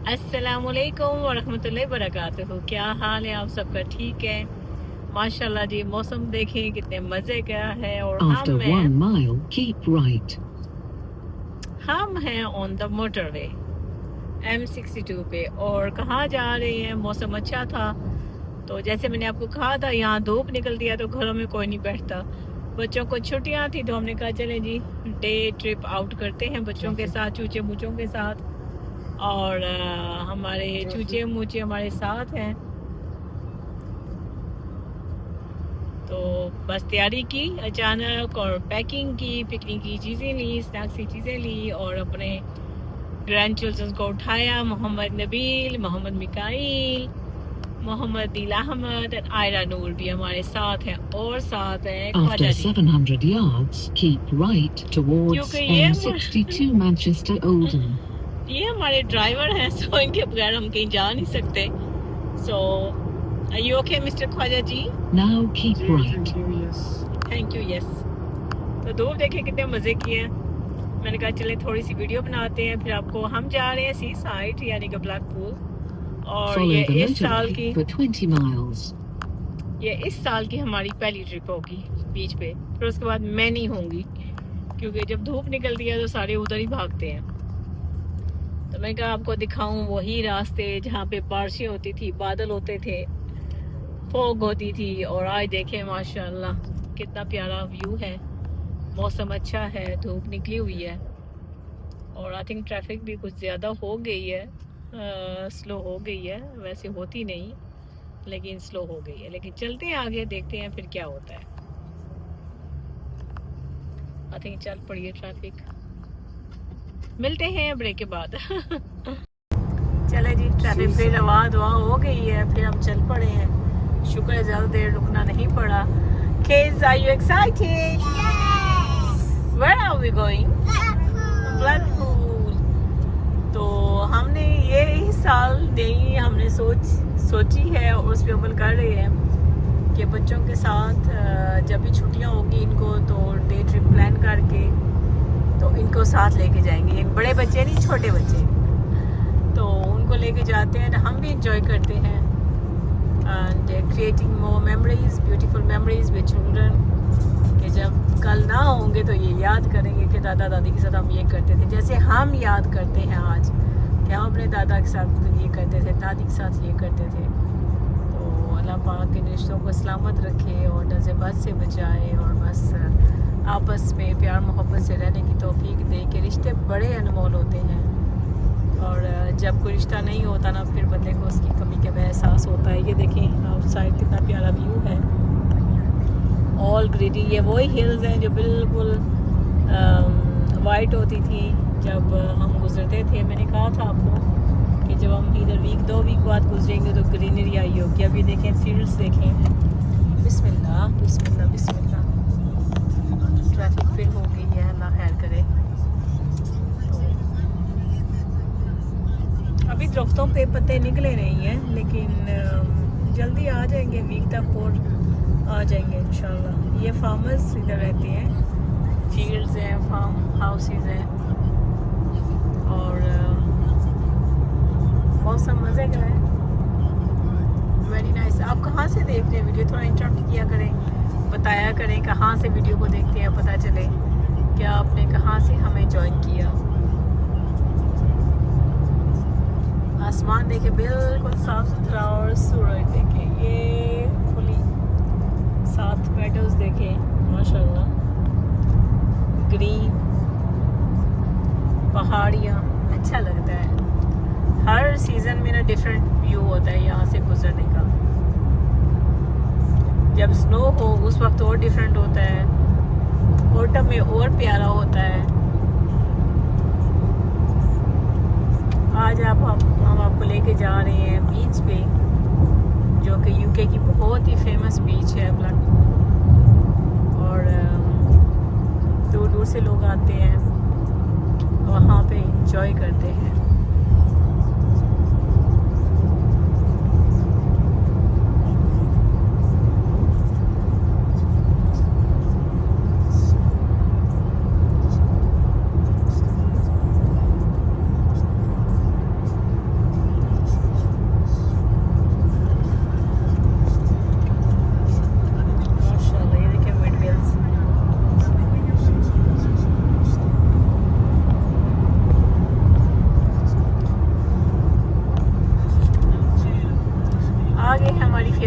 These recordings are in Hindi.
अस्सलामुअलैकुम वरहमतुल्लाहि वबरकातुहू। क्या हाल है आप सबका? ठीक है माशाल्लाह जी। मौसम देखें कितने मजे का है। और हम हैं ऑन द मोटरवे M62 पे। और कहाँ जा रहे हैं? मौसम अच्छा था तो जैसे मैंने आपको कहा था यहाँ धूप निकल दिया तो घरों में कोई नहीं बैठता। बच्चों को छुट्टियाँ थी तो हमने कहा चले जी डे ट्रिप आउट करते हैं बच्चों के साथ, चूचे मूचों के साथ। और हमारे चूचे मूचे हमारे साथ हैं तो बस तैयारी की अचानक और पैकिंग की, पिकनिक की चीज़ें ली, स्नैक्स की चीज़ें ली और अपने ग्रैंड चिल्ड्रन को उठाया। मोहम्मद नबील, मोहम्मद मिकाइल, मोहम्मद दिल अहमद और आयरा नूर भी हमारे साथ हैं। और साथ है ख्वाजा जी। 700 yards, keep right towards M62 Manchester Oldham. ये हमारे ड्राइवर हैं सो इनके बगैर हम कहीं जा नहीं सकते। सो Are you okay, Mr. Khwaja ji? Now keep right. Thank you, yes. तो धूप देखे कितने मजे किए। मैंने कहा चले थोड़ी सी वीडियो बनाते हैं फिर आपको। हम जा रहे हैं सी साइड यानी कि ब्लैकपूल। और ये इस साल की इस साल की हमारी पहली ट्रिप होगी बीच पे। फिर उसके बाद मैं नहीं होंगी क्योंकि जब धूप निकलती है तो सारे उधर ही भागते हैं। तो मैंने कहा आपको दिखाऊं वही रास्ते जहाँ पे बारिशें होती थी, बादल होते थे, फॉग होती थी। और आज देखें माशाल्लाह कितना प्यारा व्यू है। मौसम अच्छा है, धूप निकली हुई है और आई थिंक ट्रैफिक भी कुछ ज़्यादा हो गई है, स्लो हो गई है। वैसे होती नहीं लेकिन स्लो हो गई है। लेकिन चलते हैं आगे, देखते हैं फिर क्या होता है। आई थिंक चल पड़ी है ट्रैफिक। मिलते हैं ब्रेक के बाद। चले जी, ट्रैफिक फिर रवा दुआ हो गई है, फिर हम चल पड़े हैं। शुक्र है ज़्यादा देर रुकना नहीं पड़ा। Kids, are you excited? Yes. Where are we going? Blackpool. तो हमने ये इस साल नहीं हमने सोची है और उस पर अमल कर रहे हैं कि बच्चों के साथ जब भी छुट्टियां होगी इनको तो डे ट्रिप प्लान करके तो इनको साथ लेके जाएंगे। बड़े बच्चे नहीं, छोटे बच्चे, तो उनको लेके जाते हैं। हम भी इंजॉय करते हैं and creating more memories, beautiful memories with children कि जब कल ना होंगे तो ये याद करेंगे कि दादा दादी के साथ हम ये करते थे, जैसे हम याद करते हैं आज कि हम अपने दादा के साथ ये करते थे, दादी के साथ ये करते थे। तो अल्लाह पाक के रिश्तों को सलामत रखे और नज़े बद से बचाए और बस आपस में प्यार मोहब्बत से रहने की तौफीक दे कि रिश्ते बड़े अनमोल होते हैं। और जब कोई रिश्ता नहीं होता ना फिर बंदे को उसकी कमी का एहसास होता है। ये देखें आउटसाइड कितना प्यारा व्यू है, ऑल ग्रीनी। ये वही हिल्स हैं जो बिल्कुल वाइट होती थी जब हम गुजरते थे। मैंने कहा था आपको कि जब हम इधर दो वीक बाद गुजरेंगे तो ग्रीनरी आई होगी। अब ये देखें फील्ड्स देखें। बिस्मिल्लाह बिस्मिल्लाह बिस्मिल्लाह। ट्रैफिक फिर हो गई है, अल्लाह खैर करे। अभी दरख्तों पे पत्ते निकले नहीं हैं लेकिन जल्दी आ जाएंगे, वीक तक और आ जाएंगे इंशाल्लाह। ये फार्मर्स इधर रहते हैं, फील्ड्स हैं, फार्म हाउसेस हैं और मौसम मज़े का है, वेरी नाइस। आप कहाँ से देख रहे हैं वीडियो? थोड़ा इंटरप्ट किया करें, बताया करें कहाँ से वीडियो को देखते हैं, पता चले क्या आपने कहाँ से हमें ज्वाइन किया। आसमान देखे बिल्कुल साफ सुथरा और सूरज देखे ये फुली साथ मेडोज देखे माशाल्लाह, ग्रीन पहाड़ियाँ, अच्छा लगता है। हर सीज़न में ना डिफरेंट व्यू होता है यहाँ से गुजरने का। जब स्नो हो उस वक्त और डिफरेंट होता है, ऑटम में और प्यारा होता है। आज हम आपको लेके जा रहे हैं बीच पे जो कि यूके की बहुत ही फेमस बीच है ब्लैकपूल। और दूर दूर से लोग आते हैं वहाँ पे इंजॉय करते हैं।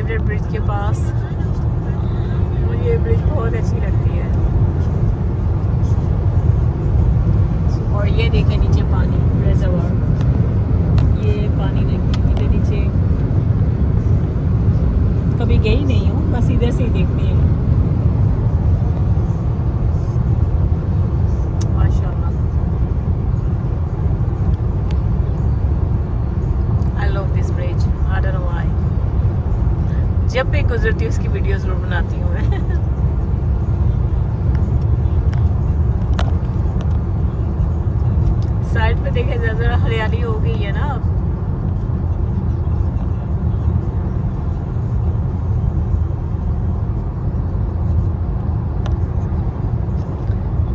स्टैंडर्ड ब्रिज के पास। मुझे ये ब्रिज बहुत अच्छी लगती है। और ये देखें नीचे पानी, रिजर्वायर, ये पानी देखिए नीचे। कभी गई नहीं हूँ, बस इधर से ही देखती है। माशाल्लाह, I love this bridge, I don't know why. जब भी गुजरती हूँ उसकी वीडियो जरूर बनाती हूँ मैं। साइड पे देखे ज़रा हरियाली हो गई है ना अब।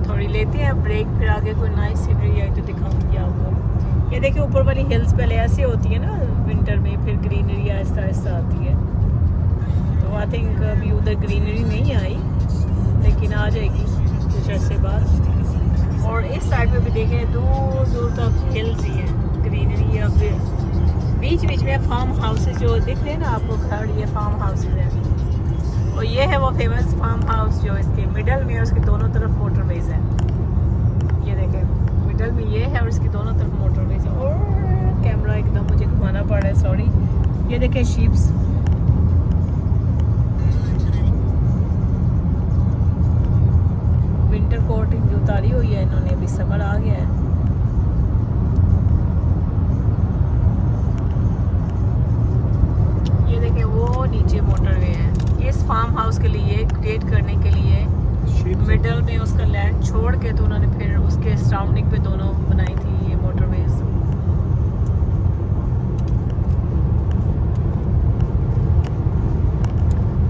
थोड़ी लेते हैं ब्रेक, फिर आगे कोई नाइस सीनरी आई तो दिखाऊंगी आपको। ये देखिए ऊपर वाली हिल्स पहले ऐसे होती है ना विंटर में, फिर ग्रीनरी आहिस्ता आहिस्ता आती है। तो आई थिंक अभी उधर ग्रीनरी नहीं आई, लेकिन आ जाएगी कुछ अर्से बाद। और इस साइड पे भी देखें दूर दूर तक हिल्स ही है, ग्रीनरी। अब बीच बीच में फार्म हाउसेस जो दिख रहे हैं ना आपको, घर, ये फार्म हाउसेस हैं। और ये है वो फेमस फार्म हाउस जो इसके मिडल में है, उसके दोनों तरफ मोटरवेज है। ये देखें मिडल में ये है और इसके दोनों तरफ मोटरवेज है। और कैमरा एकदम मुझे घुमाना पड़ रहा है, सॉरी। ये देखें शीप्स, विंटर कोटिंग जो उतारी हुई है इन्होंने, अभी समर आ गया है। ये देखें वो नीचे मोटरवे है। इस फार्म हाउस के लिए क्रिएट करने के लिए मिडल में उसका लैंड छोड़ के तो उन्होंने फिर उसके सराउंडिंग पे दोनों बनाई थी ये मोटरवेज।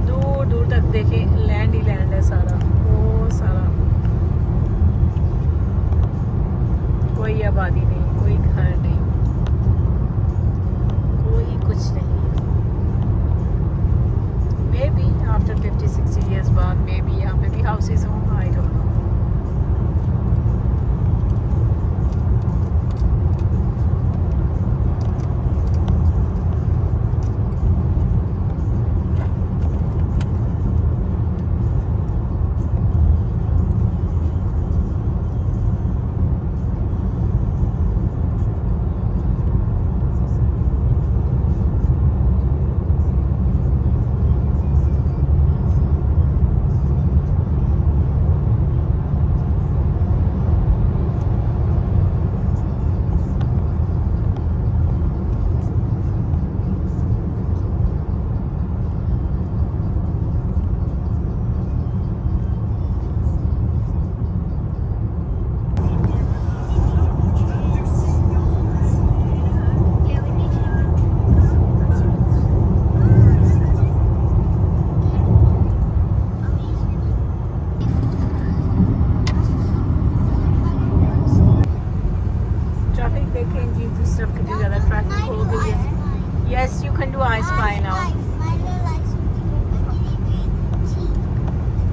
दूर दूर तक देखें लैंड ही लैंड है सारा, वो सारा। कोई आबादी नहीं, कोई घर नहीं, कोई कुछ नहीं। मे बी आफ्टर 50-60 years बाद मे बी यहाँ पे भी हाउसेज हों, I don't know. Yes, you can do I Spy now.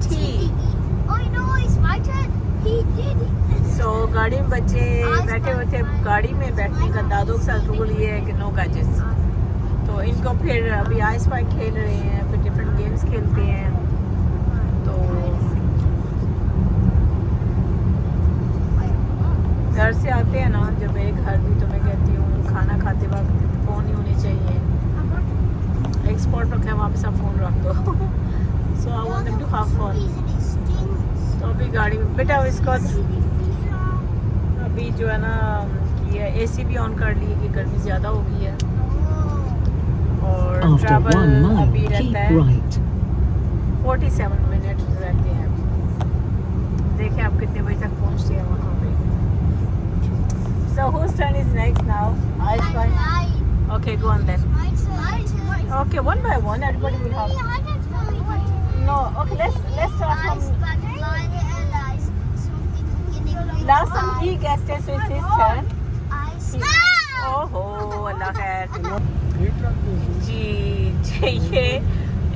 Tea. Oh no, it's my turn. He did it. So गाड़ी में बच्चे बैठे हुए थे, गाड़ी में बैठने का दादों के साथ रूल ये है कि नो गैजेट्स। तो इनको फिर अभी आई स्पाई खेल रहे हैं, फिर डिफरेंट गेम्स खेलते हैं। तो घर से आते हैं ना, जब मेरे घर भी, तो मैं कहती हूँ खाना खाते वक्त फ़ोन ही होने चाहिए। एक स्पॉट रखा है वहाँ पे सब फ़ोन रख दो। So I want them to have fun. तो अभी गाड़ी में बेटा इसका अभी जो है ना ये एसी भी ऑन कर ली कि गर्मी ज़्यादा हो गई है। और After 1 ट्रैवल mile, अभी keep रहता है right. 47 मिनट रहते हैं। देखें आप कितने बजे तक पहुँचते हैं वहाँ पे। So whose turn is next now? I Spy. Okay, go on then. Okay, one by one, everybody will have. No, okay, let's start from last time he guessed it, so it's his turn. Oh, Allah khair. जी ये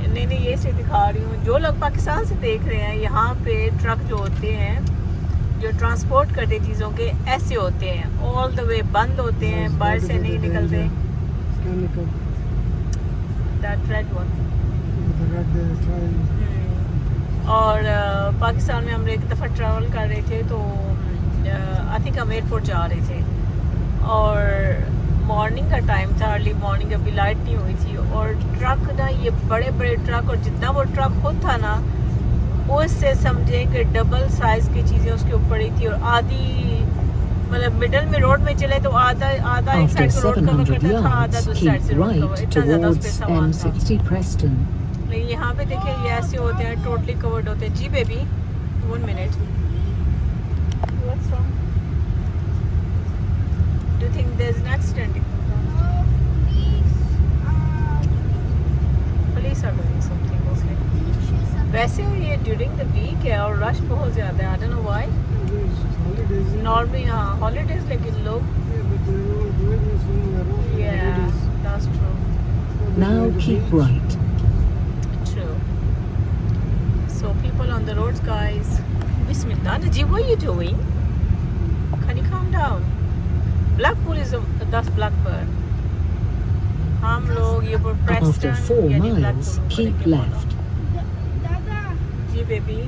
नहीं ये से दिखा रही हूँ। जो लोग पाकिस्तान से देख रहे हैं, यहाँ पे ट्रक जो होते हैं जो ट्रांसपोर्ट करते चीज़ों के, ऐसे होते हैं, ऑल द वे बंद होते हैं, बाहर से नहीं निकलते। that red one. The red triangle. और पाकिस्तान में हम एक दफ़ा ट्रैवल कर रहे थे तो आई थिंक हम एयरपोर्ट जा रहे थे और मॉर्निंग का टाइम था, अर्ली मॉर्निंग, अभी लाइट नहीं हुई थी और ट्रक ना, ये बड़े बड़े ट्रक, और जितना वो ट्रक खुद था ना उससे समझे कि डबल साइज़ की चीज़ें उसके ऊपर ही थी और आधी मतलब मिडल में रोड में चले तो आधा एक After साइड को रोड कवर 700 करता था, आधा yards, दूसरी साइड keep से रोड कवर, right इतना ज़्यादा उस पे towards सामान था। M60 Preston. लेकिन यहाँ पे देखिए ये ऐसे होते हैं, टोटली कवर्ड होते हैं। जी baby 1 minute, what's wrong? Do you think there is an accident? Police are doing something, okay. वैसे ये ड्यूरिंग द वीक है और रश बहुत ज़्यादा है, I don't know why. Holidays. Normally हाँ हॉलीडेज, लेकिन लोग Yeah, but they all doing this when around holidays. That's true. Now keep right. True. So people on the roads, guys. Bismillah, Najib, what are you doing? Can you calm down? Blackpool is that's Blackburn. हम लोग ये पर After Preston 4 यानी miles, Blackpool keep पड़ेंगे left. Dada, जी baby,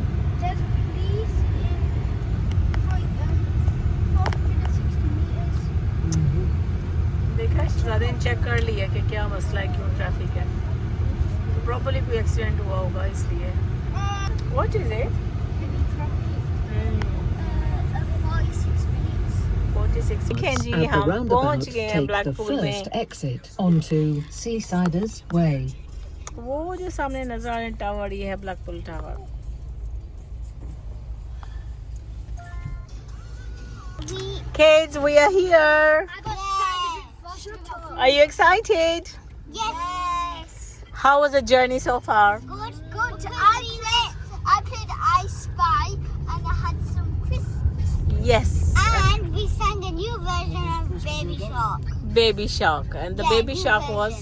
there's police in 460 meters. देखा ज़्यादा चेक कर लिया कि क्या मसला है, क्यों ट्रैफिक है, तो प्रॉपर्ली कोई एक्सीडेंट हुआ होगा इसलिए। What is it? Heavy traffic. 46 minutes. 46। देखें जी, At the हम roundabout, पहुंच गए हैं take the ब्लैकपूल में। first exit onto Seasiders Way. वो जो सामने नजर आ रहे हैं टावर, ये है Blackpool tower. Kids, we are here. I got excited. Are you excited? Yes. How was the journey so far? Good. I played I Spy and I had some crisps. Yes. And we sang a new version of Baby Shark. Baby Shark. And the Yeah, Baby new Shark was?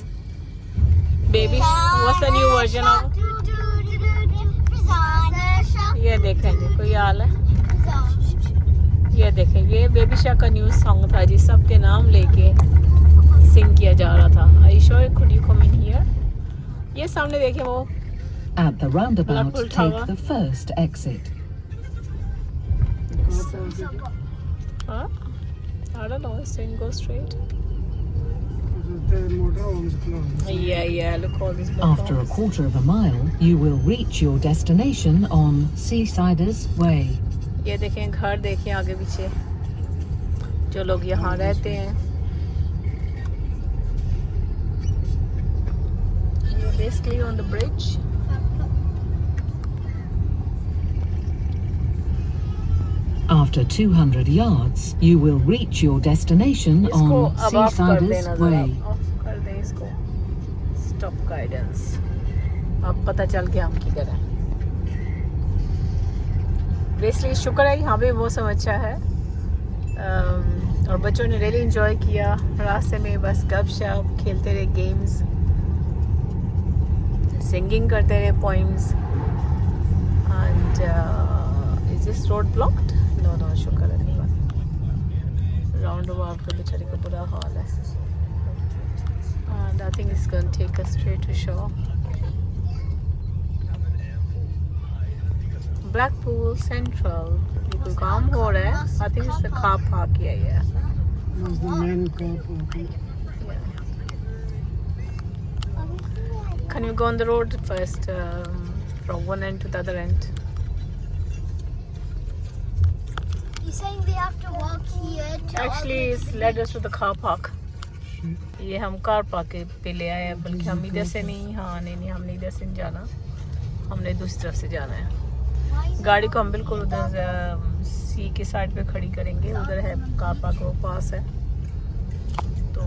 version. What's the new version of? ये देखें जी, कोई हाल है? ये देखें, ये बेबी शार्क का न्यू सॉन्ग था जी, सबके नाम लेके सिंग किया जा रहा था। Are you sure? Could you come in here? ये सामने देखें वो At the roundabout, Blackpool Tower. take the first exit. huh? I don't know, it's saying go straight. The motor homes closed. Yeah, look all these After a balcons. quarter of a mile, you will reach your destination on Seasiders Way. ये देखें घर, देखें आगे पीछे जो लोग यहाँ रहते हैं। ये basically on the bridge. After 200 yards, you will reach your destination इसको on अब ऑफ कर दें, Seasiders नजर Way. ऑफ कर दें इसको। स्टॉप गाइडेंस, अब पता चल गया हम की करें। बेसिकली शुक्र है यहाँ पे मौसम अच्छा है और बच्चों ने रियली इंजॉय किया। रास्ते में बस गपशप खेलते रहे, गेम्स, सिंगिंग करते रहे poems. And is this road blocked? No शुक्र है नहीं। राउंड अबाउट पे बेचारे का बुरा हाल है। And I think it's going to take us straight to show Blackpool Central। ये कोई काम हो रहा है, I think it's the car park किया है। That's the main car park. Can you go on the road first from one end to the other end? You're saying they have to walk here to Actually, it's led us to the car park. ये हम कार पार्क पे ले आए हैं, बल्कि हम इधर से नहीं, हाँ नहीं हमने इधर से नहीं जाना, हमने दूसरी तरफ से जाना है। गाड़ी को हम बिल्कुल उधर सी के साइड पे खड़ी करेंगे, उधर है कार पार्क, वो पास है। तो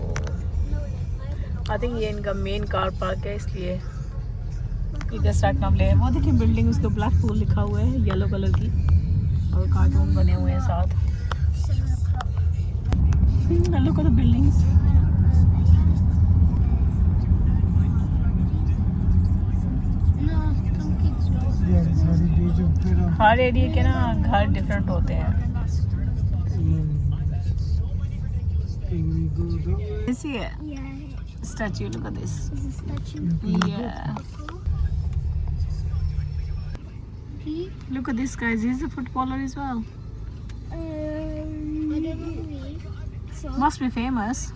आई थिंक ये इनका मेन कार पार्क है, इसलिए इधर स्टार्ट नाम ले। वो देखिए बिल्डिंग, उसको ब्लैकपूल लिखा हुआ है येलो कलर की, और कार्टून बने हुए हैं साथ। Look at the buildings. Yeah, it's very beautiful. Her area के ना घर डिफरेंट होते हैं। Can we go that way? ऐसी है। Yeah. statue. Look at this. This is a statue. Yeah. P. Look at this, guys. He's a footballer as well. I don't know. So. Must be famous.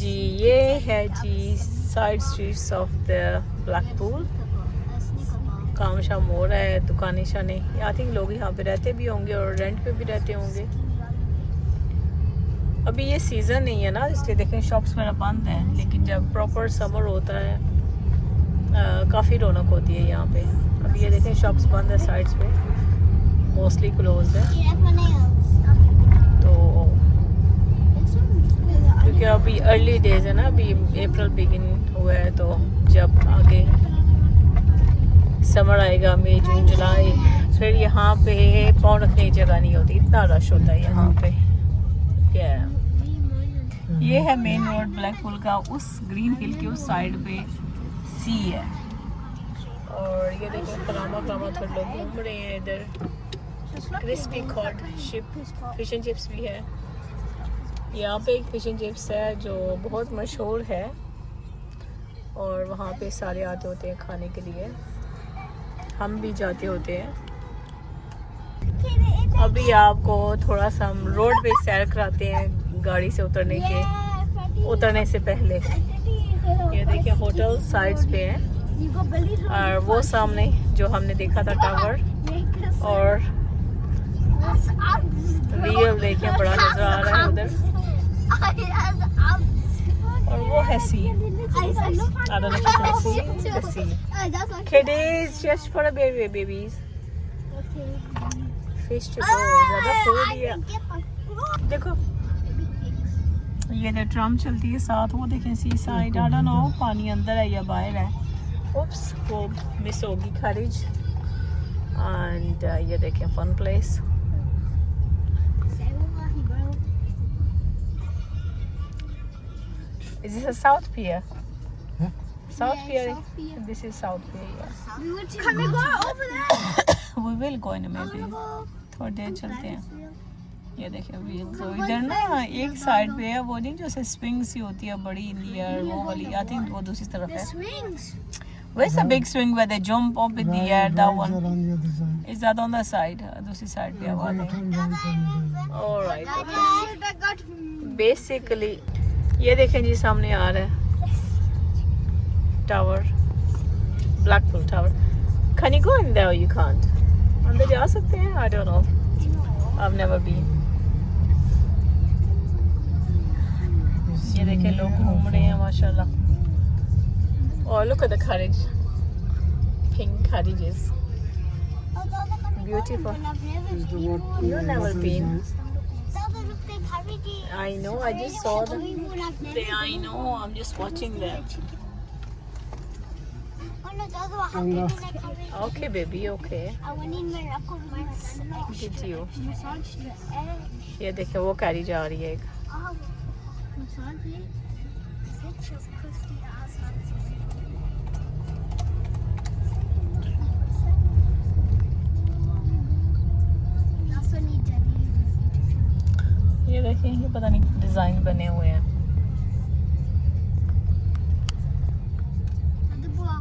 जी ये है जी side streets of the Blackpool. काम शाम हो रहा है, दुकानें शाने. आई थिंक लोग यहाँ पे रहते भी होंगे और रेंट पे भी रहते होंगे. अभी ये सीज़न नहीं है ना, इसलिए देखें शॉप्स मेरा बंद है. लेकिन जब प्रॉपर समर होता है काफ़ी रौनक होती है यहाँ पे. अभी ये देखें शॉप्स बंद है, साइड्स पे मोस्टली क्लोज है. तो क्योंकि अभी अर्ली डेज है ना, अभी अप्रैल बिगिन हुआ है. तो जब आगे समर आएगा, मई जून जुलाई, फिर यहाँ पे पाँव रखने की जगह नहीं होती, इतना रश होता है यहाँ पे. ये है मेन रोड ब्लैकपूल का. उस ग्रीन हिल के उस साइड पे सी है. और ये देखो परामा थोड़े लोग घूम रहे हैं इधर. Crispy code fish and chips भी है. यहाँ पे एक फिश एंड चिप्स है जो बहुत मशहूर है और वहाँ पे सारे आते होते हैं खाने के लिए. हम भी जाते होते हैं. अभी आपको थोड़ा सा हम रोड पे सैर कराते हैं गाड़ी से उतरने से पहले. ये देखिए होटल साइड्स पे हैं और वो सामने जो हमने देखा था टावर, और रियल देखिए बड़ा नजर आ रहा है उधर. और वो है सी. I don't know if you can see the sea. Kiddies, just for the babies. Fish to go. ज़्यादा food ही है. देखो ये तो ट्रम चलती है साथ. वो देखें सी साइड. I don't know पानी अंदर है या बाहर है. Oops, वो मिस होगी खारिज. And ये देखें fun place. Is this a South Pier? Huh? South Pier. South Pier. This is South Pier. Yeah. Can we go over there? We will go in a minute. थोड़ी देर चलते हैं. ये देखिए व्हील. तो इधर ना एक साइड पे है वो नहीं जो से स्विंग सी होती है बड़ी इन द एयर, वो वाली. आई थिंक वो दूसरी तरफ है. Swings. Where's the big swing where they jump up in the air? That one. on the other side. Is that on the side? दूसरी साइड पे है वो. All right. Okay. Basically ये देखें जी सामने आ रहा है tower, Blackpool tower. Can you go in there or you can't? अंदर जा सकते हैं? I don't know. I've never been. ये देखें लोग घूम रहे हैं माशाल्लाह. Oh, look at the carriage. Pink carriages. Beautiful. You've never been. I know, I just saw them. I know, I'm just watching them. Okay, baby, okay. Did you? ये देखिए वो कैरी जा रही है एक. ये देखिए ये पता नहीं डिजाइन बने हुए हैं.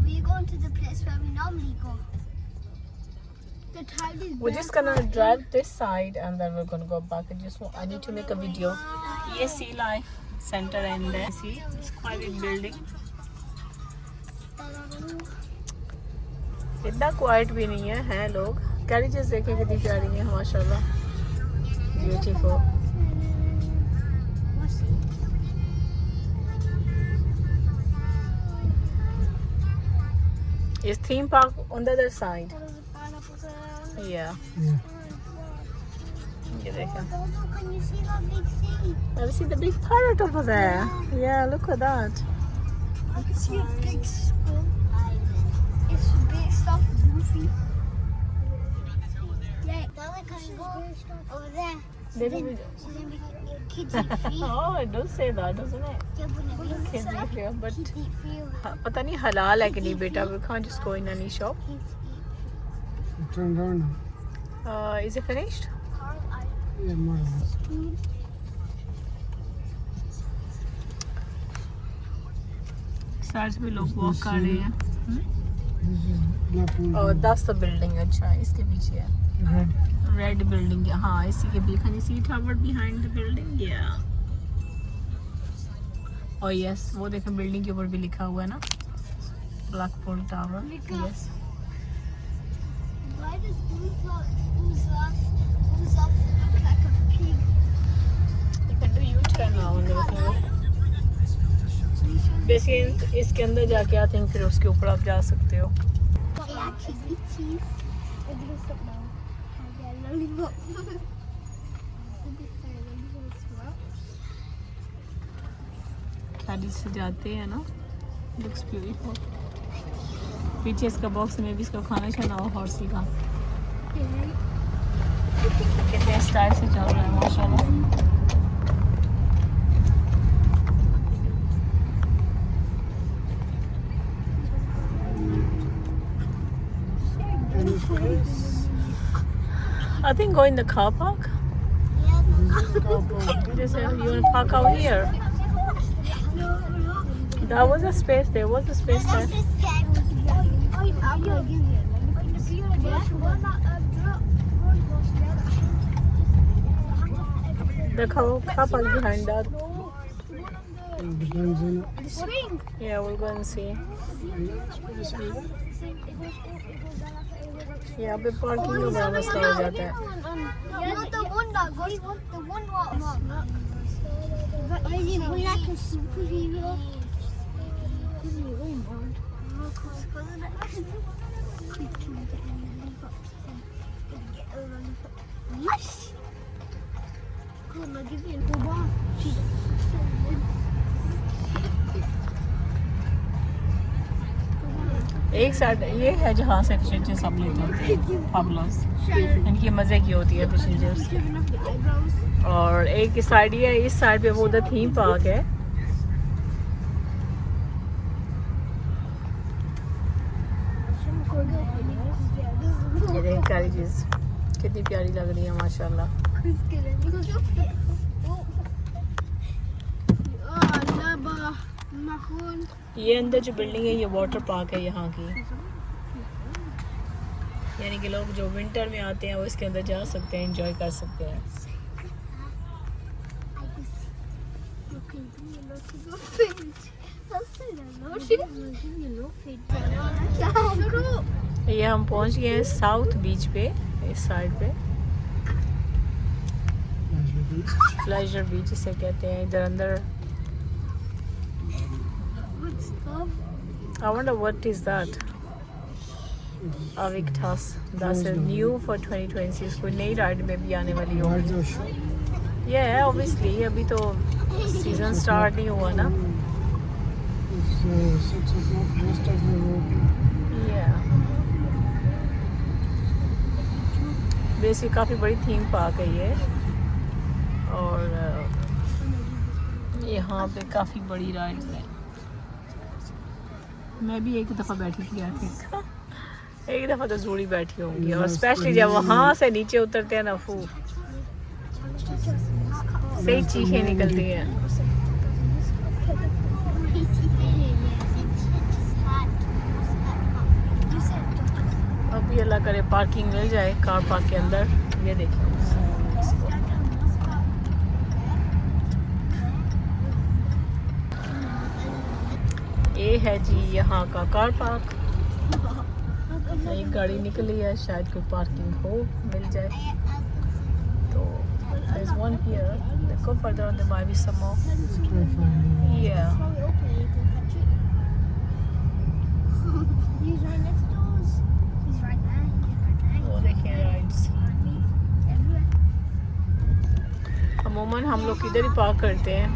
We're going to the place where we normally go. The tide is. We're just gonna drive this side and then we're gonna go back. I need to make a video. ये Sea Life Center in there. See, it's quite a big building. इतना क्वाइट भी नहीं है. हैं लोग. कैरेजेस देखें कितनी प्यारी हैं माशाल्लाह. Beautiful. Is theme park on the other side? Yeah. ये देखो. Can you see that big thing? I see the big parrot over there. Yeah, look at that. I can see a big skull. It's based off Goofy. Yeah, Dada can go over there. Baby, So then we can eat kids eat free. oh, it does say that, doesn't it? Yeah, but Kids eat free, but kids eat free. पता नहीं हलाल है कि नहीं बेटा. We can't just go in any shop. Kids eat Turn around. Is it finished? Yeah, more or less. food. Side में लोग वॉक कर रहे हैं। This is Blackpool. और दैट्स द बिल्डिंग। अच्छा इसके पीछे है Red. Red building. हाँ इसी के पीछे can you see tower behind the building. या और यस वो देखें बिल्डिंग के ऊपर भी लिखा हुआ है ना Blackpool tower. Yes Why does Uzoff look like a pig? You can do U-turn now on the basically इसके अंदर जाके आई थिंक फिर उसके ऊपर आप जा सकते हो। Actually, cheese. I just don't know. I get a lollipop. गाड़ी से जाते हैं ना। Looks beautiful. पीछे इसका बॉक्स में भी इसका खाना छाना हो हॉर्सी का। कितने स्टाइल से चल रहा है माशाल्लाह। Any space? I think go in the car park. This is car park. Just you want to park out here. There was a space. There was a space there. The car park behind that. It depends on. Yeah, we'll go and see. यहाँ पे पार्किंग का बड़ा मसला हो जाता है। Not the one that goes, the one what like a superhero. Yes. Come on, give me a ball. एक साइड ये है जहाँ से फिशेज सब लेते हैं फाबुलस। इनकी मज़े की होती है फिशेज। और एक साइड ये है, इस साइड पे वो उधर थीम पार्क है। ये देखें कैरेजेस कितनी प्यारी लग रही है माशाल्लाह। ये अंदर जो बिल्डिंग है ये वाटर पार्क है यहाँ की। यानी कि लोग जो विंटर में आते हैं वो इसके अंदर जा सकते हैं, एंजॉय कर सकते हैं। ये हम पहुँच गए हैं साउथ बीच पे, इस साइड पे प्लेजर बीच इसे कहते हैं। इधर अंदर I wonder what is that? Avictas. That's a new for 2026. कोई नई राइड में भी आने वाली होगी। Rides are short. Yeah, obviously अभी तो सीजन स्टार्ट नहीं हुआ ना। It's 6 o'clock. Rest of the road. Yeah. Basic काफ़ी बड़ी थीम पार्क है ये। और यहाँ पे काफ़ी बड़ी राइड्स हैं। मैं भी एक दफ़ा बैठी थी आई थिंक। एक दफ़ा तो ज़रूर बैठी होंगी। और स्पेशली जब वहाँ से नीचे उतरते हैं ना फू सही चीखें निकलती हैं। अब ये अल्लाह करे पार्किंग मिल जाए कार पार्क के अंदर। ये देखिए ये है जी यहाँ का कार पार्क। एक गाड़ी निकली है, शायद कोई पार्किंग हो मिल जाए तो। there's one here. Let's go further on, there might be some more. Let's try finding. Yeah. He's right next to us. He's right there. He's right there. वो देखिए राइड्स। Everywhere. अमूमन हम लोग इधर ही पार्क करते हैं।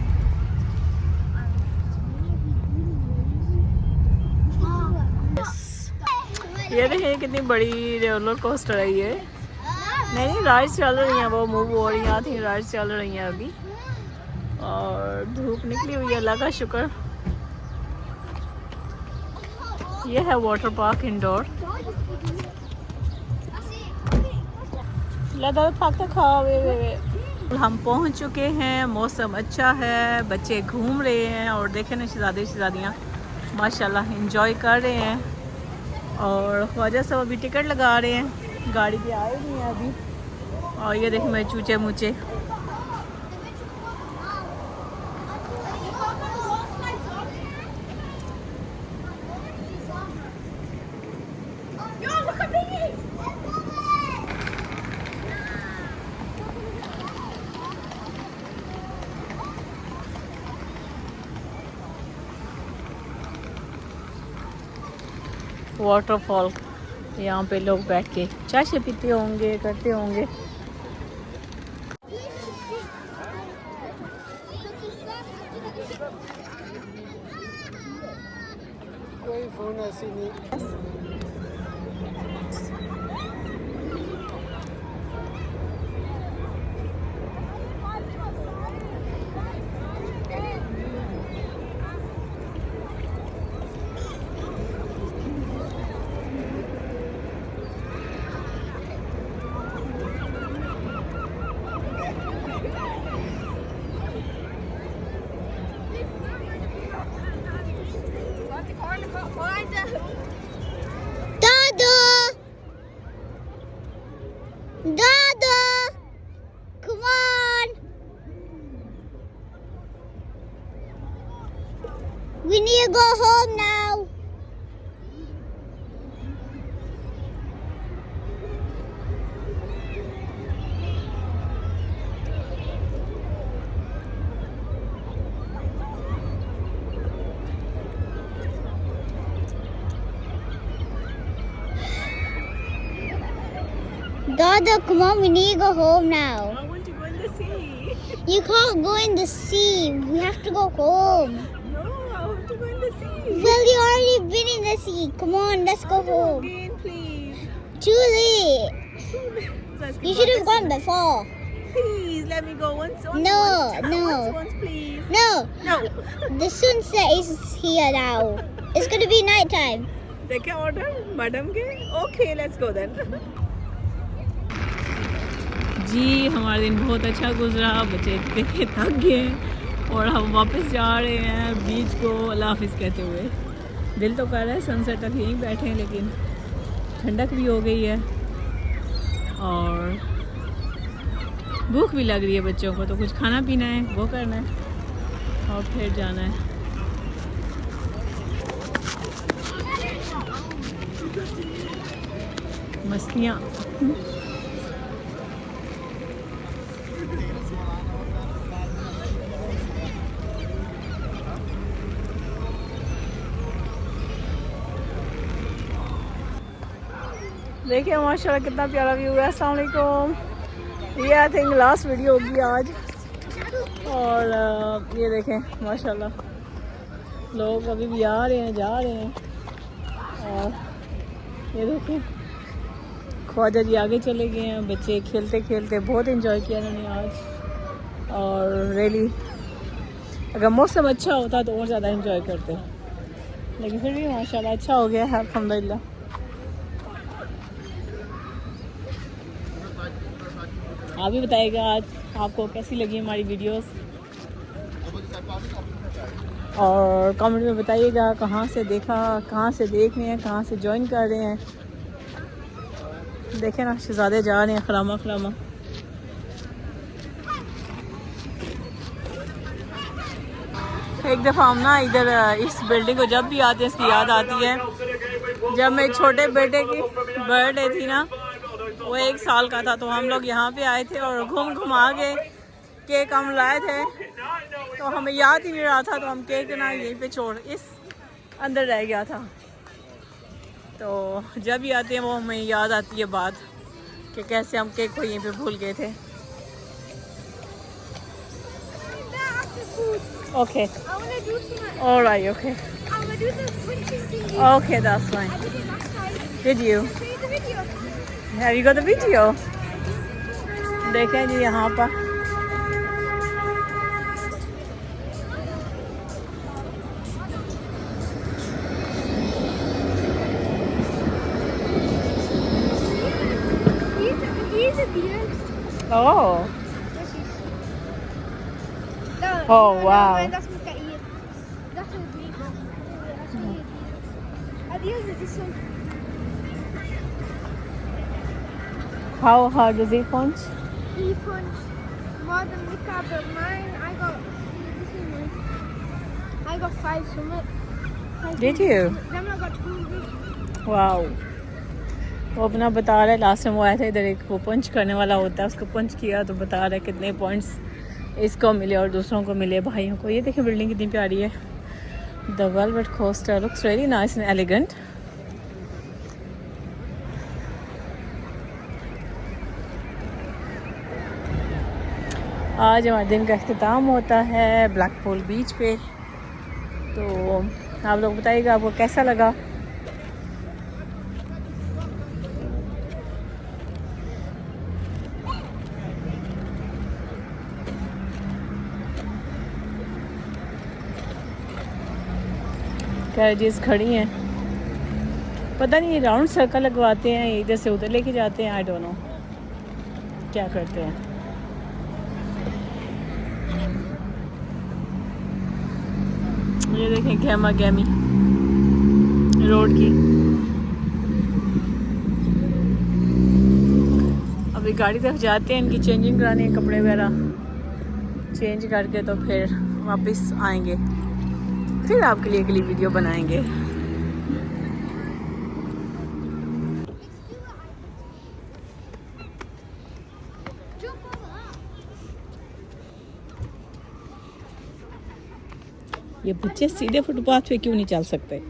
ये देखिए कितनी बड़ी रोलर कोस्टर है ये। नहीं राइड्स चल रही हैं, वो मूव हो रही थी, राइड्स चल रही हैं अभी। और धूप निकली हुई है, अल्लाह का शुक्र। ये है वाटर पार्क इंडोर। हम पहुंच चुके हैं, मौसम अच्छा है, बच्चे घूम रहे हैं और देखें ना शहजादे शहजादियाँ माशाल्लाह एंजॉय कर रहे हैं। और ख्वाजा साहब अभी टिकट लगा रहे हैं, गाड़ी पे आए नहीं हैं अभी। और ये देखें मैं चूचे मुचे। वाटरफॉल, यहाँ पे लोग बैठ के चाय पीते होंगे, करते होंगे। कोई फोन ऐसी नहीं। Dada, come on. We need to go home now. Dada, come on, we need to go home now. I want to go in the sea. You can't go in the sea. We have to go home. No, I want to go in the sea. Well, you already been in the sea. Come on, let's go home. Again, please. Too late. Let's You go should have this gone before. way. Please let me go once. No, once, no. Once, please. No, No. the sunset is here now. It's going to be nighttime. देखें ऑर्डर मैडम के। Okay let's go then. जी हमारा दिन बहुत अच्छा गुजरा, बच्चे देखे थक गए और हम वापस जा रहे हैं बीच को अल्लाह हाफिज़ कहते हुए। दिल तो कर रहा है सनसेट तक यहीं बैठे हैं, लेकिन ठंडक भी हो गई है और भूख भी लग रही है बच्चों को, तो कुछ खाना पीना है वो करना है और फिर जाना है। मस्तियाँ। देखिए माशाल्लाह कितना प्यारा व्यू है। अस्सलाम वालेकुम। ये आई थिंक लास्ट वीडियो होगी आज। और ये देखें माशाल्लाह लोग अभी भी आ रहे हैं, जा रहे हैं। और ये देखें ख्वाजा जी आगे चले गए हैं, बच्चे खेलते खेलते बहुत एंजॉय किया उन्होंने आज। और रियली अगर मौसम अच्छा होता तो और ज़्यादा एंजॉय करते, लेकिन फिर भी माशाल्लाह अच्छा हो गया है अल्हम्दुलिल्लाह। आप भी बताइएगा आज आपको कैसी लगी हमारी वीडियोस, और कमेंट में बताइएगा कहाँ से देखा, कहाँ से देख रहे हैं, कहाँ से ज्वाइन कर रहे हैं। देखें ना शहजादे जा रहे हैं खरामा खरामा। एक दफ़ा हम ना इधर इस बिल्डिंग को जब भी आते हैं इसकी याद आती है, जब मेरे छोटे बेटे की बर्थडे थी ना, वो 1 साल का था, तो हम लोग यहाँ पे आए थे और घुमा के केक हम लाए थे, तो हमें याद ही नहीं रहा था, तो हम केक ना यहीं पे छोड़ इस अंदर रह गया था। तो जब भी आते हैं वो हमें याद आती है बात कि कैसे हम केक को यहीं पे भूल गए थे। Okay alright okay okay that's fine. Did you Have you got the video? देखें जी यहाँ पर Oh. Oh wow. use it this one. How hard is he punch? He punched more than Mika, but mine, I got 5 from it. Did you? Then I got 200. Wow, वो अपना बता रहा है लास्ट टाइम वो आया था इधर, एक वो पंच करने वाला होता है, उसको पंच किया तो बता रहा है कितने पॉइंट्स इसको मिले और दूसरों को मिले, भाइयों को। ये देखिए बिल्डिंग कितनी प्यारी है, the velvet coaster looks really nice and elegant. आज हमारे दिन का अख्ताम होता है ब्लैकपूल बीच पे, तो आप लोग बताइएगा आपको कैसा लगा। कैरेजेस खड़ी हैं, पता नहीं ये राउंड सर्कल लगवाते हैं, इधर से उधर लेके जाते हैं, आई डोंट नो क्या करते हैं। ये देखें गहमा गहमी रोड की। अभी गाड़ी तरफ जाते हैं, इनकी चेंजिंग कराने हैं, कपड़े वगैरह चेंज करके तो फिर वापस आएंगे, फिर आपके लिए अगली वीडियो बनाएंगे। ये बच्चे सीधे फुटपाथ पे क्यों नहीं चल सकते?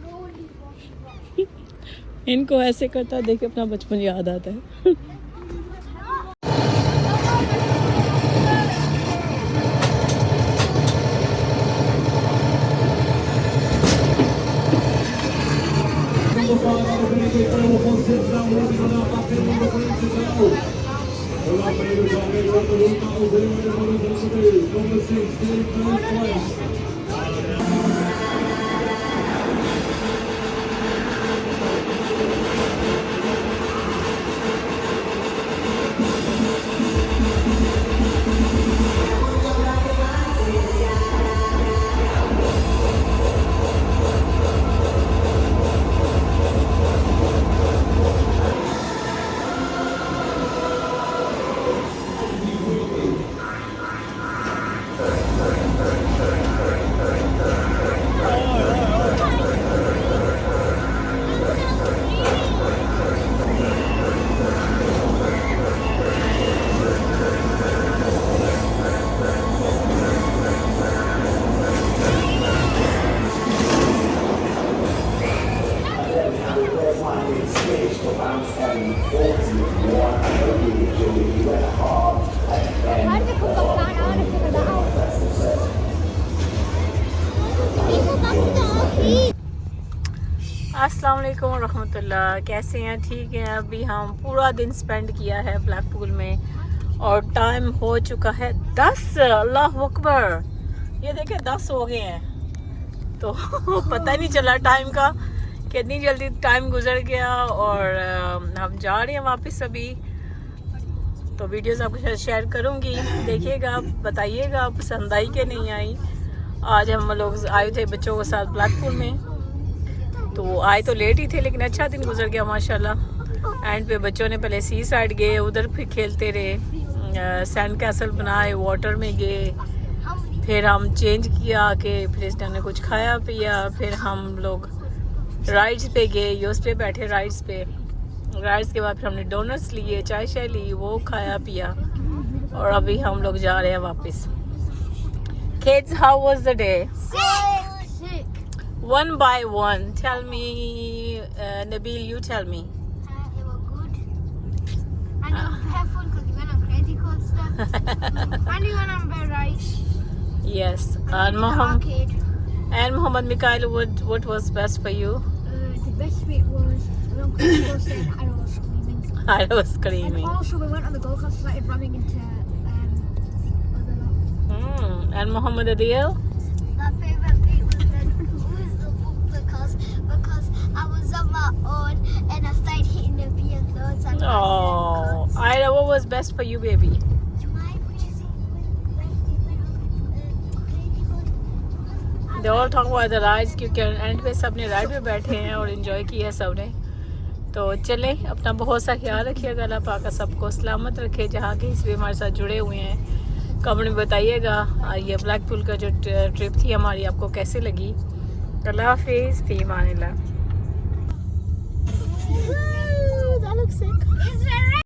इनको ऐसे करता देख के अपना बचपन याद आता है। अस्सलाम वालेकुम रहमतुल्लाह, कैसे हैं? ठीक हैं। अभी हम पूरा दिन स्पेंड किया है ब्लैकपूल में और टाइम हो चुका है 10। अल्लाह अकबर, ये देखें 10 हो गए हैं, तो पता ही नहीं चला टाइम का, कितनी जल्दी टाइम गुजर गया। और हम जा रहे हैं वापस अभी, तो वीडियोस आपके साथ शेयर करूँगी, देखिएगा, बताइएगा पसंद आई कि नहीं आई। आज हम लोग आए थे बच्चों के साथ ब्लैकपूल में, तो आए तो लेट ही थे लेकिन अच्छा दिन गुजर गया माशाल्लाह। एंड पे बच्चों ने पहले सी साइड गए, उधर फिर खेलते रहे, सैंड कैसल बनाए, वाटर में गए, फिर हम चेंज किया कि फिर इस टाइम ने कुछ खाया पिया, फिर हम लोग राइड्स पे गए, योस पे बैठे राइड्स पे। राइड्स के बाद फिर हमने डोनट्स लिए, चाय शाय ली, वो खाया पिया और अभी हम लोग जा रहे हैं वापस। Kids, how was the day? Sick. One by one. Tell me, Nabil, you tell me. It was good. And it was careful because we went on crazy coaster. And we went on bear rides. Yes. And And we went to the arcade. Muhammad Mikhail, what was best for you? The best bit was we went on crazy coaster and I was screaming. I was screaming. And also we went on the go kart, started running into other lot. And Muhammad Adil? My favorite bit was the book because I was on my own and I started hitting the vehicles. And Oh, Ira, what was best for you, baby? They all talk about the rides, क्योंकि एंड पे सब ने राइड पे बैठे हैं और इन्जॉय किया सब ने। तो चले, अपना बहुत सा ख्याल रखिएगा, अल्लाह पाक का सबको सलामत रखे जहाँ के इस भी हमारे साथ जुड़े हुए हैं। कमेंट में बताइएगा ये ब्लैकपूल का जो ट्रिप थी हमारी आपको कैसे लगी। अल्लाह हाफिज़, फी अमानिल्लाह। That looks sick. Is there